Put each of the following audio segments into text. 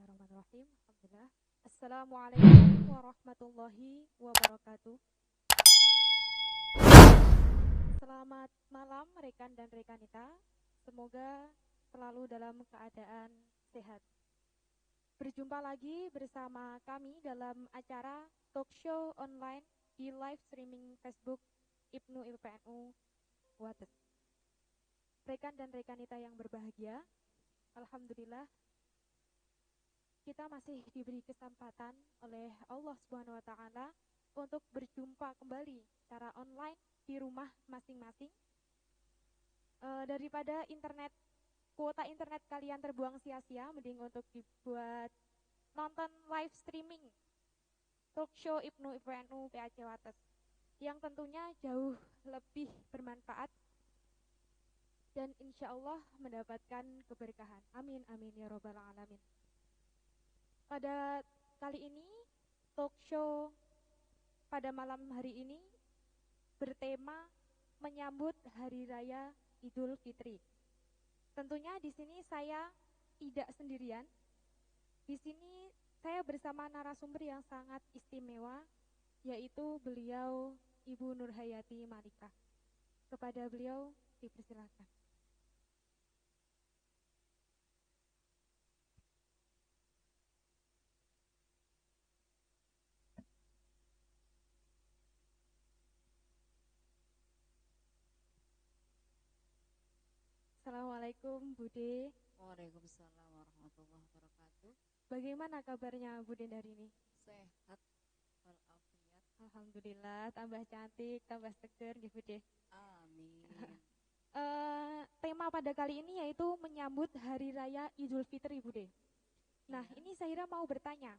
Bismillahirrahmanirrahim. Alhamdulillah. Assalamualaikum warahmatullahi wabarakatuh. Selamat malam rekan dan rekanita. Semoga selalu dalam keadaan sehat. Berjumpa lagi bersama kami dalam acara talk show online di live streaming Facebook Ibnu IPNU Wates. Rekan dan rekanita yang berbahagia, alhamdulillah kita masih diberi kesempatan oleh Allah Subhanahu wa taala untuk berjumpa kembali secara online di rumah masing-masing. Daripada kuota internet kalian terbuang sia-sia, mending untuk dibuat nonton live streaming talk show Ibnu IPNU PAC Wates yang tentunya jauh lebih bermanfaat dan insya Allah mendapatkan keberkahan. Amin amin ya robbal alamin. Pada kali ini, talk show pada malam hari ini bertema menyambut Hari Raya Idul Fitri. Tentunya di sini saya tidak sendirian. Di sini saya bersama narasumber yang sangat istimewa, yaitu beliau Ibu Nurhayati Malika. Kepada beliau dipersilakan. Assalamualaikum Bude. Waalaikumsalam warahmatullahi wabarakatuh. Bagaimana kabarnya Bude hari ini? Sehat walafiat. Alhamdulillah, tambah cantik, tambah seger ya Bude. Amin. Tema pada kali ini yaitu menyambut Hari Raya Idul Fitri Bude. Nah, Ya. ini saya mau bertanya.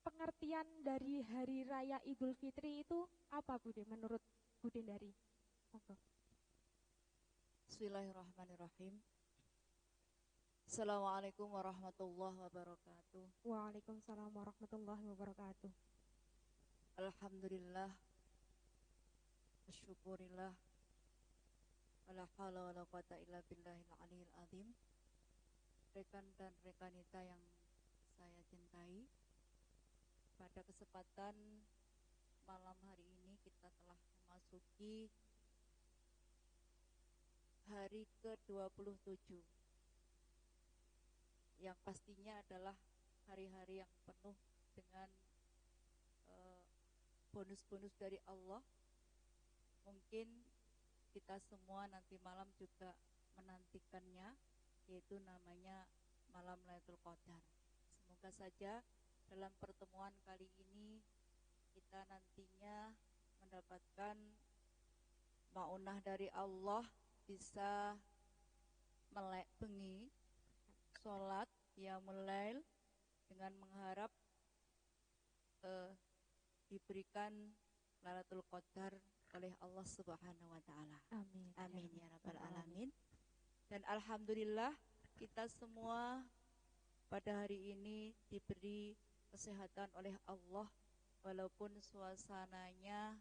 Pengertian dari Hari Raya Idul Fitri itu apa Bude menurut Bude dari? Monggo. Bismillahirrahmanirrahim. Assalamualaikum warahmatullahi wabarakatuh. Waalaikumsalam warahmatullahi wabarakatuh. Alhamdulillah. Asyukurillah. Wala haula wala quwata illa billahil aliyil azim. Rekan dan rekanita yang saya cintai, pada kesempatan malam hari ini kita telah memasuki hari ke-27 yang pastinya adalah hari-hari yang penuh dengan bonus-bonus dari Allah. Mungkin kita semua nanti malam juga menantikannya, yaitu namanya malam Lailatul Qadar. Semoga saja dalam pertemuan kali ini kita nantinya mendapatkan maunah dari Allah, bisa melek bengi sholat qiyamul lail dengan mengharap diberikan Lailatul Qadar oleh Allah Subhanahu wa taala. Amin. Amin ya rabbal alamin. Dan alhamdulillah kita semua pada hari ini diberi kesehatan oleh Allah, walaupun suasananya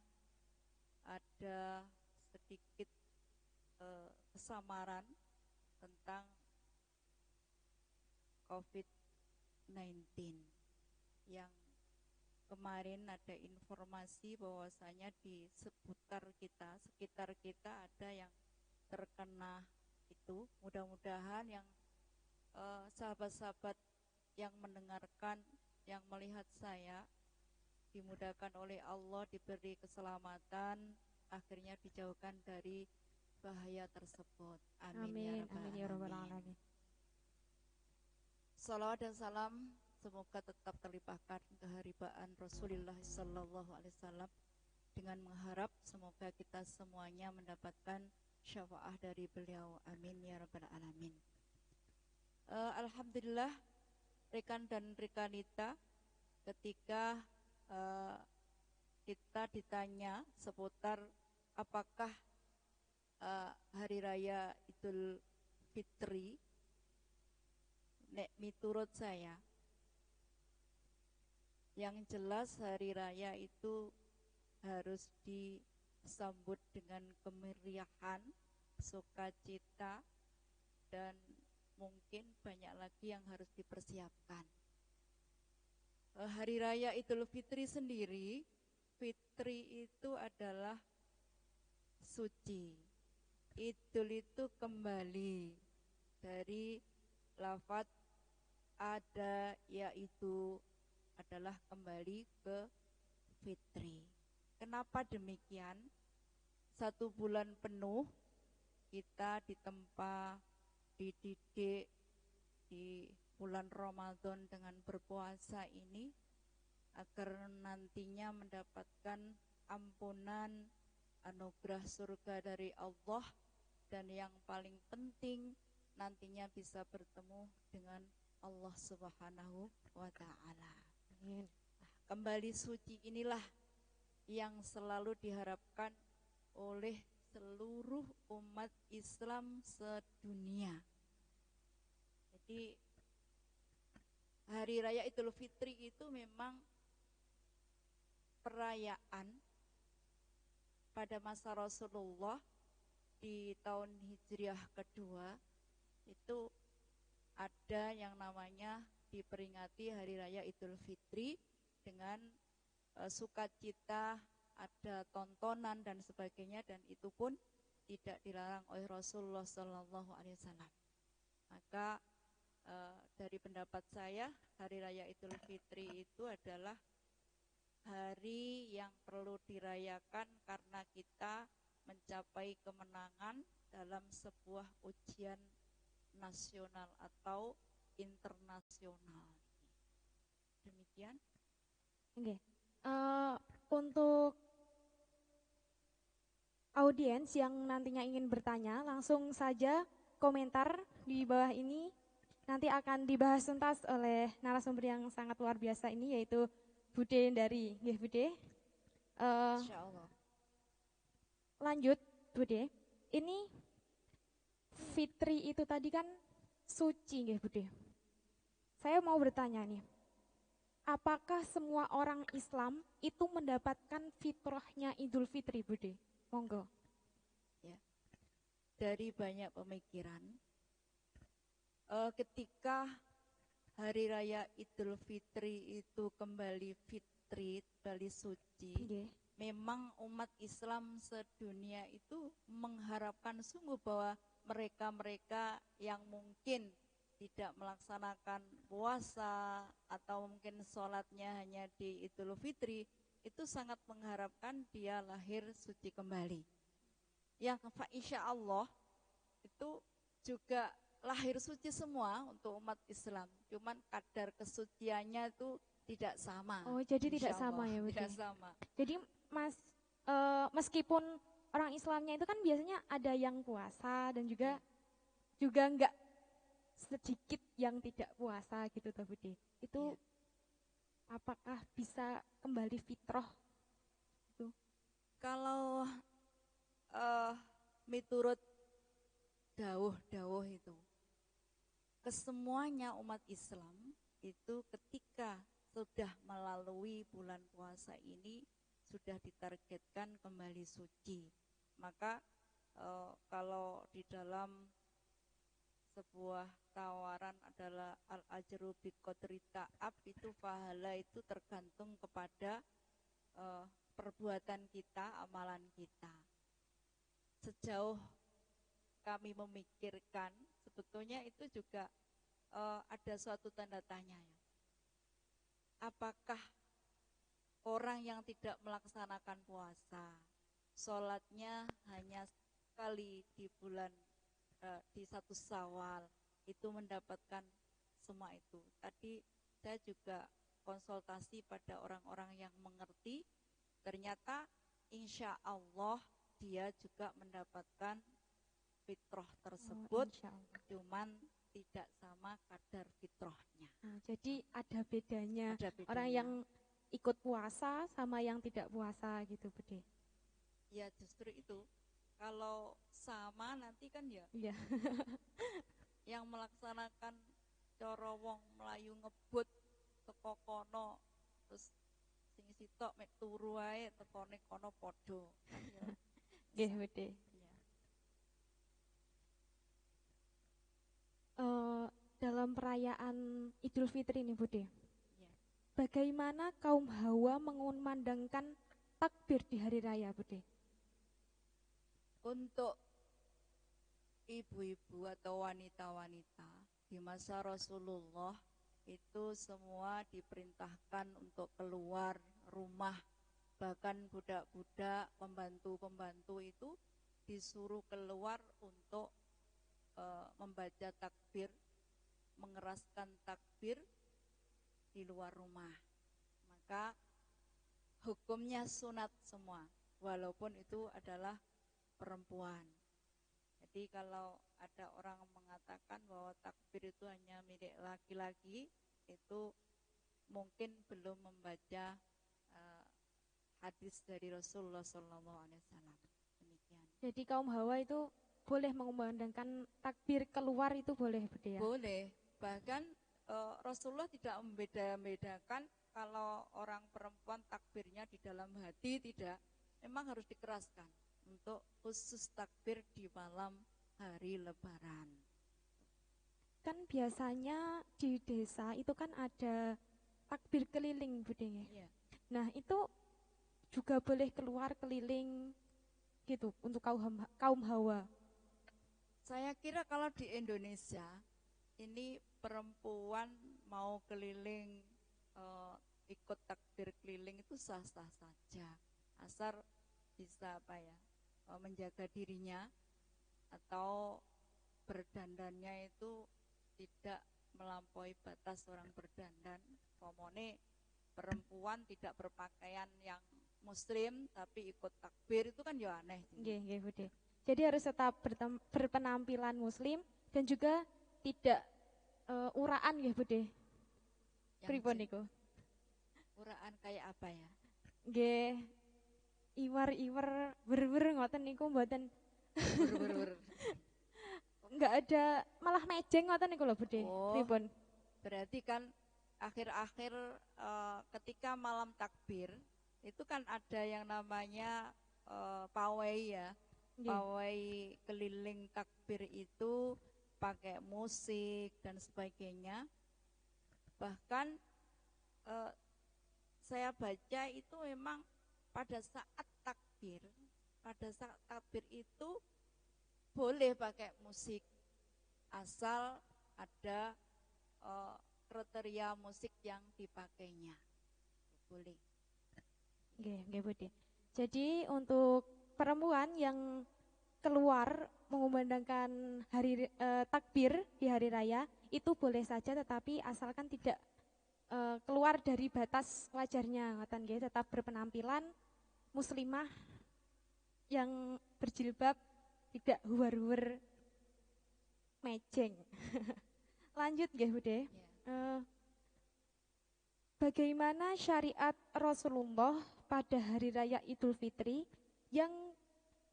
ada sedikit kesamaran tentang COVID-19 yang kemarin ada informasi bahwasanya di sekitar kita ada yang terkena itu. Mudah-mudahan yang sahabat-sahabat yang mendengarkan, yang melihat saya, dimudahkan oleh Allah, diberi keselamatan, akhirnya dijauhkan dari bahaya tersebut. Amin, Amin ya rabbal alamin. Salawat dan salam semoga tetap terlimpahkan keharibaan Rasulullah sallallahu alaihi wasallam, dengan mengharap semoga kita semuanya mendapatkan syafaat dari beliau. Amin ya rabbal alamin. Alhamdulillah rekan dan rekanita, ketika kita ditanya seputar apakah Hari Raya Idul Fitri, nek miturut saya yang jelas hari raya itu harus disambut dengan kemeriahan, sukacita, dan mungkin banyak lagi yang harus dipersiapkan. Hari Raya Idul Fitri sendiri, fitri itu adalah suci. Idul itu kembali dari lafadz ada, yaitu adalah kembali ke fitri. Kenapa demikian? 1 bulan penuh kita ditempa, dididik di bulan Ramadan dengan berpuasa ini agar nantinya mendapatkan ampunan, anugerah surga dari Allah, dan yang paling penting nantinya bisa bertemu dengan Allah Subhanahu wa Ta'ala. Kembali suci inilah yang selalu diharapkan oleh seluruh umat Islam sedunia. Jadi Hari Raya Idul Fitri itu memang perayaan pada masa Rasulullah di tahun Hijriah kedua. Itu ada yang namanya diperingati Hari Raya Idul Fitri dengan sukacita, ada tontonan dan sebagainya, dan itu pun tidak dilarang oleh Rasulullah SAW. Maka dari pendapat saya, Hari Raya Idul Fitri itu adalah hari yang perlu dirayakan karena kita mencapai kemenangan dalam sebuah ujian nasional atau internasional. Demikian. Oke. Untuk audiens yang nantinya ingin bertanya, langsung saja komentar di bawah ini. Nanti akan dibahas tuntas oleh narasumber yang sangat luar biasa ini, yaitu Bude dari Bude. Insyaallah. Lanjut, Bude. Ini fitri itu tadi kan suci, Bude. Saya mau bertanya nih, apakah semua orang Islam itu mendapatkan fitrahnya Idul Fitri, Bude? Monggo. Ya. Dari banyak pemikiran, ketika Hari Raya Idul Fitri itu kembali fitri, kembali suci, memang umat Islam sedunia itu mengharapkan sungguh bahwa mereka-mereka yang mungkin tidak melaksanakan puasa atau mungkin sholatnya hanya di Idul Fitri, itu sangat mengharapkan dia lahir suci kembali. Yang insya Allah itu juga lahir suci semua untuk umat Islam, cuman kadar kesuciannya itu tidak sama. Oh, jadi tidak sama ya, tidak sama. Jadi meskipun orang Islamnya itu kan biasanya ada yang puasa dan juga enggak sedikit yang tidak puasa gitu, toh Bude. Itu apakah bisa kembali fitrah itu? Kalau miturut dawuh itu, kesemuanya umat Islam itu ketika sudah melalui bulan puasa ini sudah ditargetkan kembali suci. Maka kalau di dalam sebuah tawaran adalah al-ajru biqadri ta'ab, itu pahala itu tergantung kepada perbuatan kita, amalan kita. Sejauh kami memikirkan, sebetulnya itu juga ada suatu tanda tanya ya. Apakah orang yang tidak melaksanakan puasa, sholatnya hanya sekali di bulan di 1 Syawal, itu mendapatkan semua itu? Tadi saya juga konsultasi pada orang-orang yang mengerti, ternyata insya Allah dia juga mendapatkan fitrah tersebut, cuman tidak sama kadar fitrahnya. Jadi ada bedanya, orang yang ikut puasa sama yang tidak puasa gitu, Bude. Ya justru itu, kalau sama nanti kan ya, yang melaksanakan cara wong Melayu ngebut teko kono, terus sing sitok mek turu ae tekone kono padha. Nggih, Bude. eh, dalam perayaan Idul Fitri ini Bude, Ya. bagaimana kaum Hawa mengumandangkan takbir di hari raya Bude? Untuk ibu-ibu atau wanita-wanita di masa Rasulullah itu semua diperintahkan untuk keluar rumah. Bahkan budak-budak, pembantu-pembantu itu disuruh keluar untuk membaca takbir, mengeraskan takbir di luar rumah. Maka hukumnya sunat semua, walaupun itu adalah perempuan. Jadi kalau ada orang mengatakan bahwa takbir itu hanya milik laki-laki, itu mungkin belum membaca hadis dari Rasulullah SAW. Demikian. Jadi kaum Hawa itu boleh mengumandangkan takbir keluar itu boleh Bude ya? Boleh. Bahkan Rasulullah tidak membeda-bedakan kalau orang perempuan takbirnya di dalam hati, tidak. Memang harus dikeraskan untuk khusus takbir di malam hari Lebaran. Kan biasanya di desa itu kan ada takbir keliling Bude ya. Iya. Nah itu juga boleh keluar keliling gitu untuk kaum Hawa. Saya kira kalau di Indonesia ini perempuan mau keliling ikut takbir keliling itu sah-sah saja, asal bisa menjaga dirinya atau berdandannya itu tidak melampaui batas orang berdandan. Pomone perempuan tidak berpakaian yang muslim tapi ikut takbir itu kan ya aneh. Nggih, Bude. Jadi harus tetap berpenampilan muslim dan juga tidak uraan nggih Bude. Pripun niku? Uraan kayak apa ya? Nggih. Iwar-iwar ber-ber ngoten niku mboten Ber. enggak ada malah mejeng ngoten niku lho Bude. Oh, Pripun? berarti kan akhir-akhir ketika malam takbir itu kan ada yang namanya pawai ya. Nggih. Pawai keliling takbir itu pakai musik dan sebagainya. Bahkan saya baca itu memang pada saat takbir itu boleh pakai musik asal ada kriteria musik yang dipakainya. Boleh. Nggih, Bude. Jadi untuk perempuan yang keluar mengumandangkan takbir di hari raya itu boleh saja tetapi asalkan tidak keluar dari batas wajarnya ngoten nggih, tetap berpenampilan muslimah yang berjilbab, tidak huwar-huwar mejeng. Lanjut nggih Bude. Bagaimana syariat Rasulullah pada hari raya Idul Fitri yang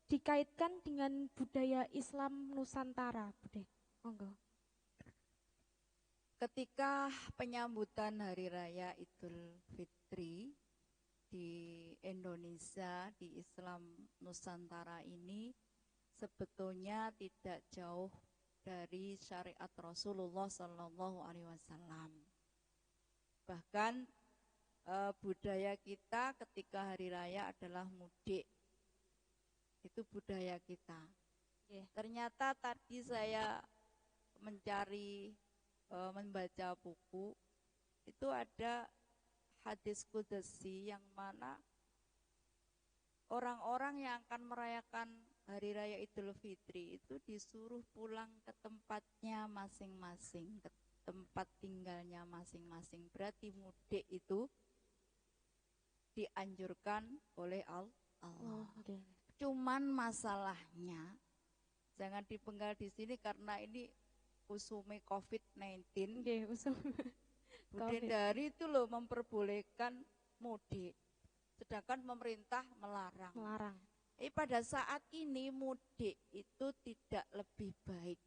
dikaitkan dengan budaya Islam Nusantara, Bude? Monggo. Ketika penyambutan hari raya Idul Fitri di Indonesia, di Islam Nusantara ini sebetulnya tidak jauh dari syariat Rasulullah SAW. Bahkan budaya kita ketika hari raya adalah mudik. Itu budaya kita. Ternyata tadi saya mencari membaca buku, itu ada hadis qudsi yang mana orang-orang yang akan merayakan hari raya Idul Fitri itu disuruh pulang ke tempatnya masing-masing, ke tempat tinggalnya masing-masing. Berarti mudik itu dianjurkan oleh Allah. Cuman masalahnya jangan dipenggal di sini karena ini usume COVID-19. Dari itu loh memperbolehkan mudik, sedangkan pemerintah melarang. Pada saat ini mudik itu tidak lebih baik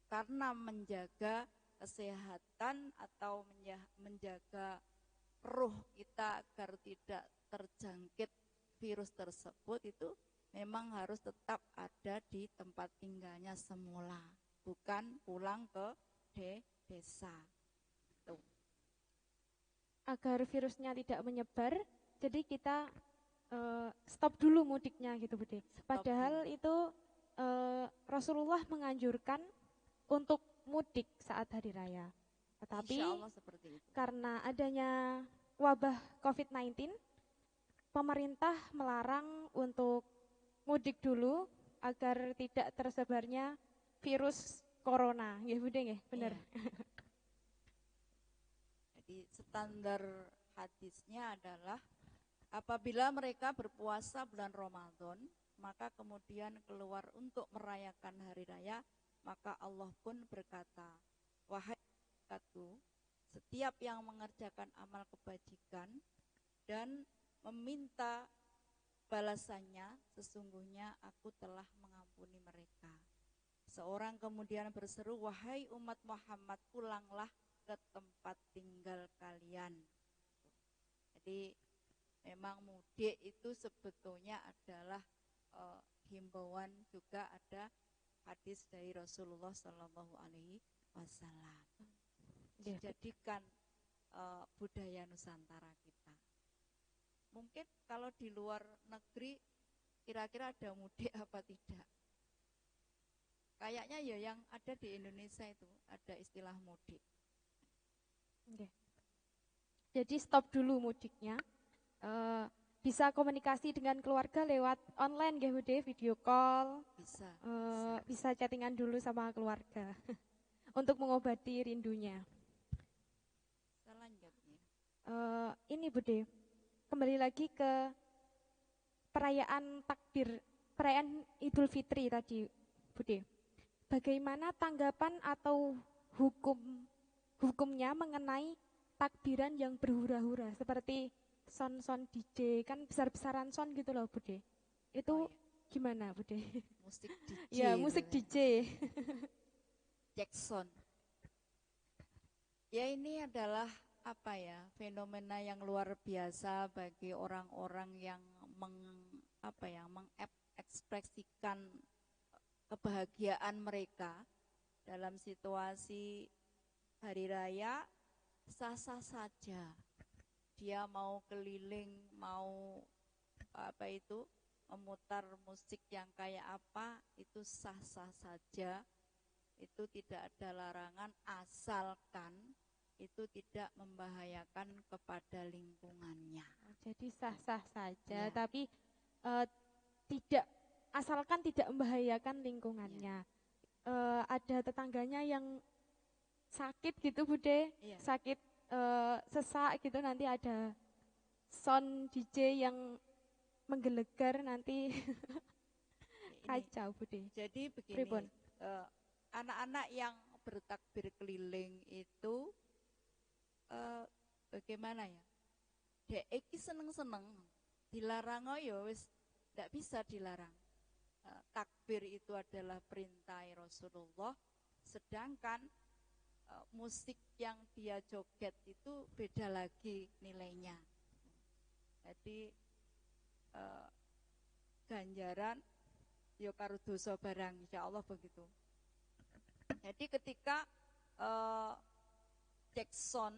karena menjaga kesehatan atau menjaga ruh kita agar tidak terjangkit virus tersebut, itu memang harus tetap ada di tempat tinggalnya semula, bukan pulang ke desa. Tuh. Agar virusnya tidak menyebar, jadi kita stop dulu mudiknya gitu Bude. Padahal dulu. itu Rasulullah menganjurkan untuk mudik saat hari raya. Tetapi Insya Allah seperti itu. karena adanya wabah COVID-19, pemerintah melarang untuk mudik dulu agar tidak tersebarnya virus corona. Nggih Bude nggih, bener. Iya. Jadi standar hadisnya adalah apabila mereka berpuasa bulan Ramadan, maka kemudian keluar untuk merayakan hari raya, maka Allah pun berkata, wahai malaikatku, setiap yang mengerjakan amal kebajikan dan meminta balasannya, sesungguhnya aku telah mengampuni mereka. Seorang kemudian berseru, wahai umat Muhammad, pulanglah ke tempat tinggal kalian. Jadi memang mudik itu sebetulnya adalah himbauan, juga ada hadis dari Rasulullah Shallallahu Alaihi Wasallam. Dijadikan budaya Nusantara kita. Mungkin kalau di luar negeri kira-kira ada mudik apa tidak? Kayaknya ya yang ada di Indonesia itu ada istilah mudik. Jadi stop dulu mudiknya. Bisa komunikasi dengan keluarga lewat online nggih Bude, video call. Bisa chattingan dulu sama keluarga untuk mengobati rindunya. Selanjutnya. Ini Bude, kembali lagi ke perayaan takbir, perayaan Idul Fitri tadi Bude. Bagaimana tanggapan atau hukumnya mengenai takbiran yang berhura-hura seperti son DJ, kan besar-besaran son gitu loh Bude. Itu gimana Bude? Musik DJ. Ya, musik DJ. Jackson. Ya ini adalah apa ya, fenomena yang luar biasa bagi orang-orang yang mengekspresikan kebahagiaan mereka dalam situasi hari raya. Sah-sah saja dia mau keliling, mau memutar musik yang kayak apa, itu sah-sah saja, itu tidak ada larangan asalkan itu tidak membahayakan kepada lingkungannya. Jadi sah-sah saja, ya. Tapi tidak, asalkan tidak membahayakan lingkungannya. Ya. Ada tetangganya yang sakit gitu Bude, ya. Sakit sesak gitu, nanti ada sound DJ yang menggelegar nanti kacau Bude. Jadi begini, anak-anak yang bertakbir keliling itu bagaimana ya? Dek iki seneng-seneng, dilarang ya wis ndak bisa dilarang. Takbir itu adalah perintah Rasulullah, sedangkan musik yang dia joget itu beda lagi nilainya. Jadi ganjaran ya karo dosa barang, insyaallah begitu. Jadi ketika Jackson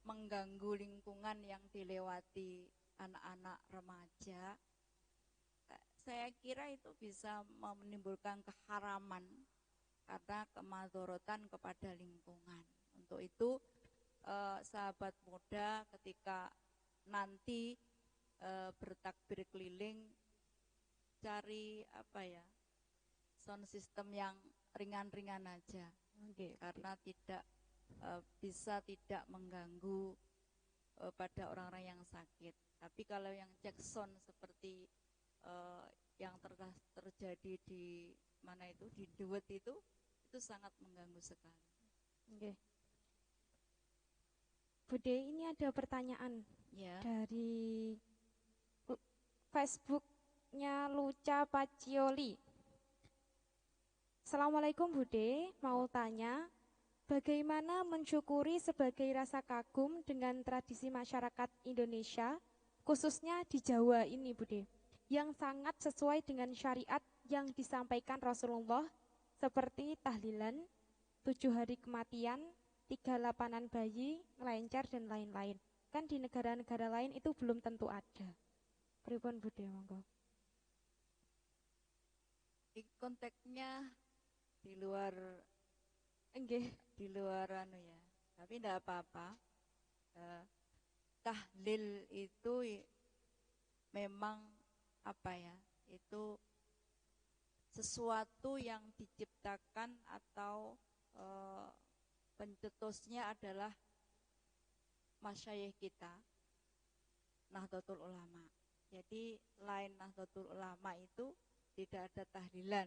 mengganggu lingkungan yang dilewati anak-anak remaja, saya kira itu bisa menimbulkan keharaman karena kemadharatan kepada lingkungan. Untuk itu sahabat muda ketika nanti bertakbir keliling, cari sound system yang ringan-ringan aja, karena tidak mengganggu pada orang-orang yang sakit. Tapi kalau yang Jackson seperti yang terjadi di mana itu, di Dewet itu sangat mengganggu sekali. Bude, ini ada pertanyaan dari Facebooknya Luca Pacioli. Assalamualaikum Bude, mau tanya, bagaimana mensyukuri sebagai rasa kagum dengan tradisi masyarakat Indonesia, khususnya di Jawa ini Bude, yang sangat sesuai dengan syariat yang disampaikan Rasulullah seperti tahlilan, 7 hari kematian, 38an bayi, ngelencer dan lain-lain. Kan di negara-negara lain itu belum tentu ada. Pripun Bude monggo? Konteksnya di luar Enggih. di luar anu ya. Tapi tidak apa-apa. Tahlil itu memang apa ya? Itu sesuatu yang diciptakan atau pencetusnya adalah masyayikh kita, Nahdlatul Ulama. Jadi lain Nahdlatul Ulama itu tidak ada tahlilan.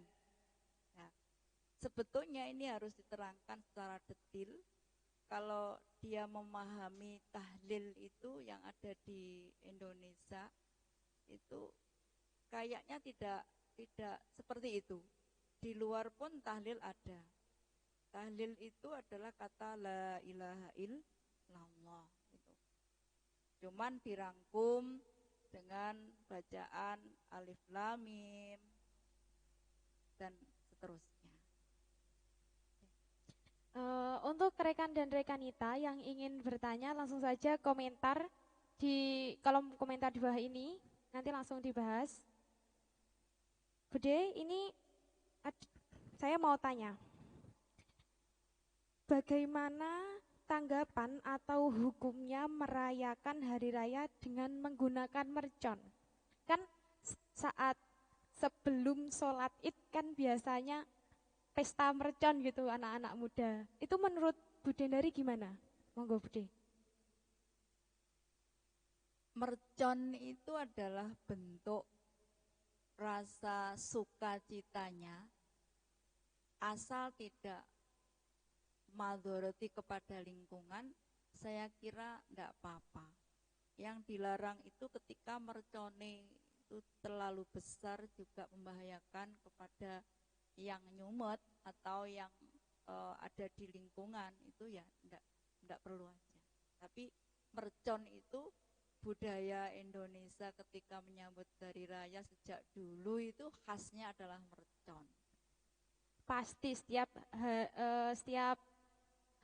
Nah, sebetulnya ini harus diterangkan secara detail. Kalau dia memahami tahlil itu yang ada di Indonesia itu kayaknya tidak seperti itu. Di luar pun tahlil ada. Tahlil itu adalah kata la ilaha illallah itu. Cuman dirangkum dengan bacaan alif lam mim dan seterusnya. Untuk rekan dan rekanita yang ingin bertanya langsung saja komentar di kolom komentar di bawah ini, nanti langsung dibahas. Bude, ini saya mau tanya, bagaimana tanggapan atau hukumnya merayakan hari raya dengan menggunakan mercon? Kan saat sebelum sholat id kan biasanya pesta mercon gitu anak-anak muda. Itu menurut Bude dari gimana? Monggo Bude. Mercon itu adalah bentuk rasa sukacitanya asal tidak madoroti kepada lingkungan, saya kira tidak apa-apa. Yang dilarang itu ketika mercone itu terlalu besar juga membahayakan kepada yang nyumet atau yang ada di lingkungan, itu ya tidak perlu aja. Tapi mercon itu budaya Indonesia ketika menyambut hari raya sejak dulu itu khasnya adalah mercon. Pasti setiap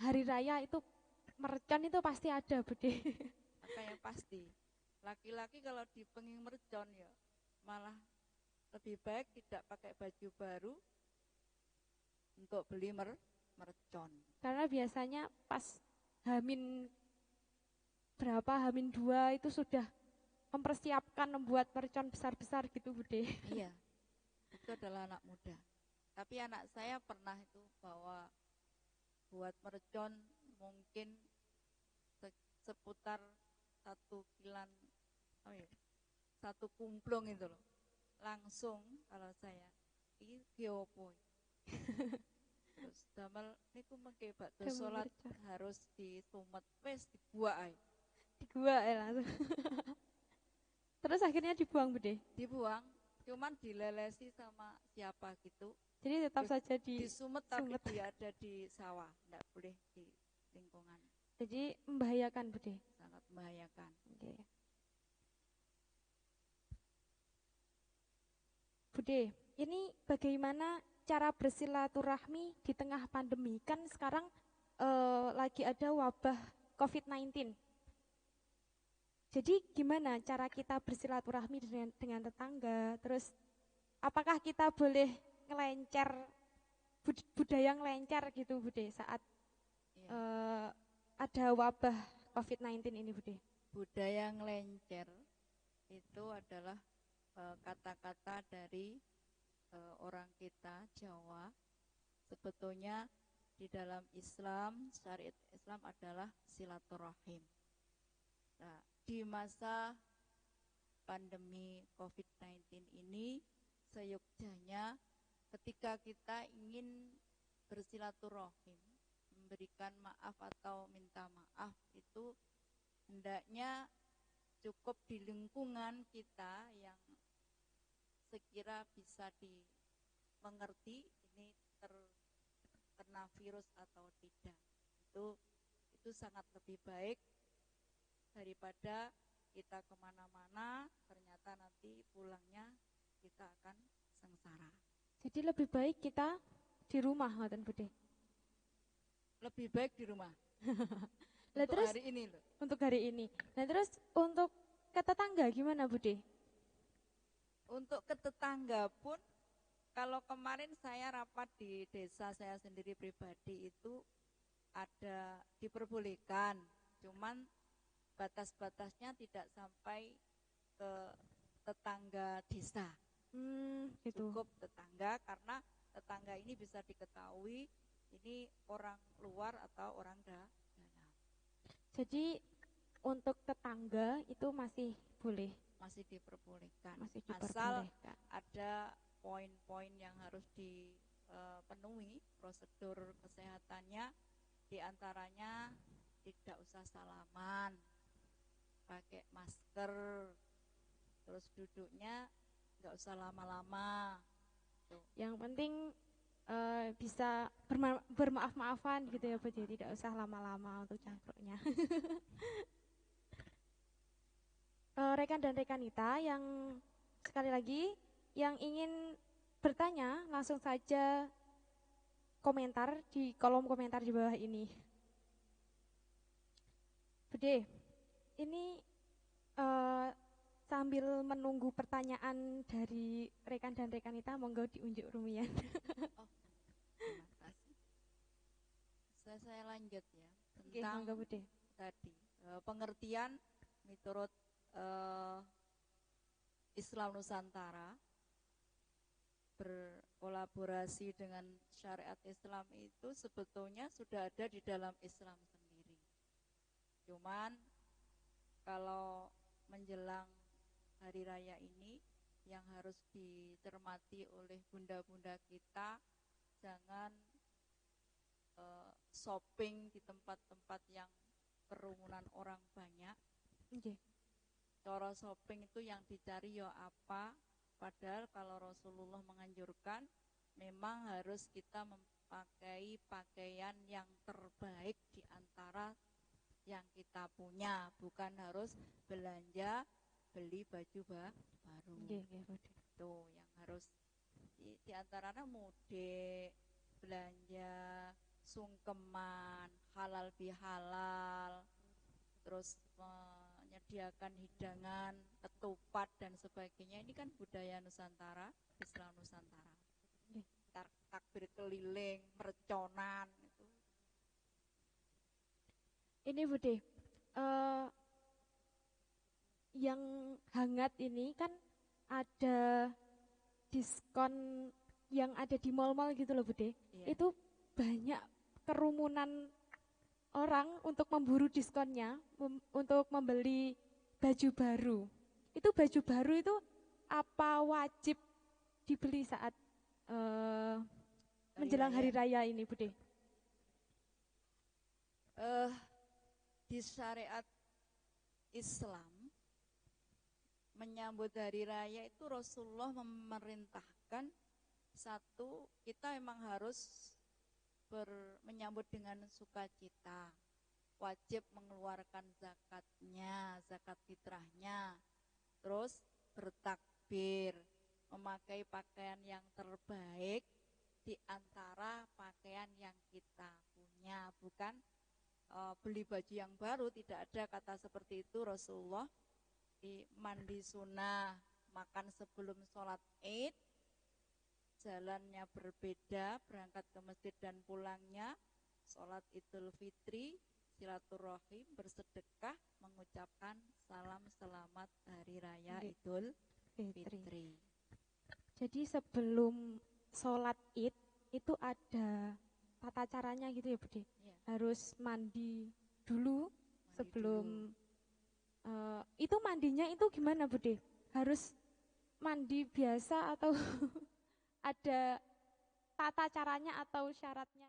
hari raya itu mercon itu pasti ada Bude. Makanya pasti laki-laki kalau dipenging mercon ya malah lebih baik tidak pakai baju baru untuk beli mercon. Karena biasanya pas Hamin berapa, Hamin 2 itu sudah mempersiapkan membuat mercon besar-besar gitu Bude. Iya, itu adalah anak muda. Tapi anak saya pernah itu bawa buat mercon mungkin seputar 1 kilan, satu kumplung itu loh. Langsung kalau saya ini geopo. Terus damel niku mengke bakdo salat harus disumet wis dibuak ae. Dibuak ya langsung. Terus akhirnya dibuang Bude? Dibuang, cuman dilelesi sama siapa gitu. Jadi tetap terus saja disumet tapi dia ada di sawah, enggak boleh di lingkungan. Jadi membahayakan Bude? Sangat membahayakan. Okay. Bude, ini bagaimana cara bersilaturahmi di tengah pandemi? Kan sekarang lagi ada wabah COVID-19. Jadi gimana cara kita bersilaturahmi dengan tetangga? Terus apakah kita boleh ngelencer, budaya ngelencer gitu Bude saat ada wabah COVID-19 ini Bude? Budaya ngelencer itu adalah kata-kata dari orang kita Jawa. Sebetulnya di dalam Islam, syariat Islam adalah silaturahim. Nah, di masa pandemi COVID-19 ini, seyogyanya ketika kita ingin bersilaturahim, memberikan maaf atau minta maaf, itu hendaknya cukup di lingkungan kita yang sekira bisa dimengerti ini terkena virus atau tidak. Itu sangat lebih baik daripada kita kemana-mana ternyata nanti pulangnya kita akan sengsara. Jadi lebih baik kita di rumah ngoten Bude. Lebih baik di rumah. Lah Untuk terus hari ini loh. untuk hari ini. Nah terus untuk ke tetangga gimana Bude? Untuk ke tetangga pun, kalau kemarin saya rapat di desa saya sendiri pribadi itu ada diperbolehkan, cuman batas-batasnya tidak sampai ke tetangga desa. Gitu. Cukup tetangga, karena tetangga ini bisa diketahui ini orang luar atau orang dalam. Jadi untuk tetangga itu masih boleh, Masih diperbolehkan, masih asal diperbolehkan. ada poin-poin yang harus dipenuhi prosedur kesehatannya, diantaranya tidak usah salaman, pakai masker, terus duduknya nggak usah lama-lama. Yang penting bisa bermaaf-maafan gitu ya Bude, tidak usah lama-lama untuk cangkruknya. Rekan dan rekanita yang sekali lagi yang ingin bertanya langsung saja komentar di kolom komentar di bawah ini. Bude, ini sambil menunggu pertanyaan dari rekan dan rekanita, monggo diunjuk rumian. Oh, terima kasih. Saya lanjut ya Oke, tentang monggo Bude. tadi pengertian menurut Islam Nusantara berkolaborasi dengan syariat Islam itu sebetulnya sudah ada di dalam Islam sendiri. Cuman kalau menjelang hari raya ini yang harus dicermati oleh bunda-bunda kita, jangan shopping di tempat-tempat yang kerumunan orang banyak. Okay. Cara shopping itu yang dicari ya apa, padahal kalau Rasulullah menganjurkan memang harus kita memakai pakaian yang terbaik di antara yang kita punya, bukan harus belanja beli baju baru. Itu yang harus di antaranya mudik, belanja sungkeman, halal bihalal, terus menyediakan hidangan, ketupat dan sebagainya. Ini kan budaya Nusantara, Islam Nusantara. Takbir keliling, merconan itu. Ini Bude, yang hangat ini kan ada diskon yang ada di mal-mal gitu loh Bude. Iya. Itu banyak kerumunan orang untuk memburu diskonnya, untuk membeli baju baru. Itu baju baru itu apa wajib dibeli saat menjelang hari raya ini Bude? Di syariat Islam menyambut hari raya itu Rasulullah memerintahkan, satu, kita memang harus menyambut dengan sukacita, wajib mengeluarkan zakatnya, zakat fitrahnya, terus bertakbir, memakai pakaian yang terbaik di antara pakaian yang kita punya, bukan beli baju yang baru. Tidak ada kata seperti itu Rasulullah. Di mandi sunnah, makan sebelum sholat Id, jalannya berbeda, berangkat ke masjid dan pulangnya, sholat Idul Fitri, silaturahim, bersedekah, mengucapkan salam selamat hari raya Idul Fitri. Jadi sebelum sholat Id itu ada tata caranya gitu ya Bude? Ya. Harus mandi dulu sebelum dulu. Itu mandinya itu gimana Bude? Harus mandi biasa atau ada tata caranya atau syaratnya?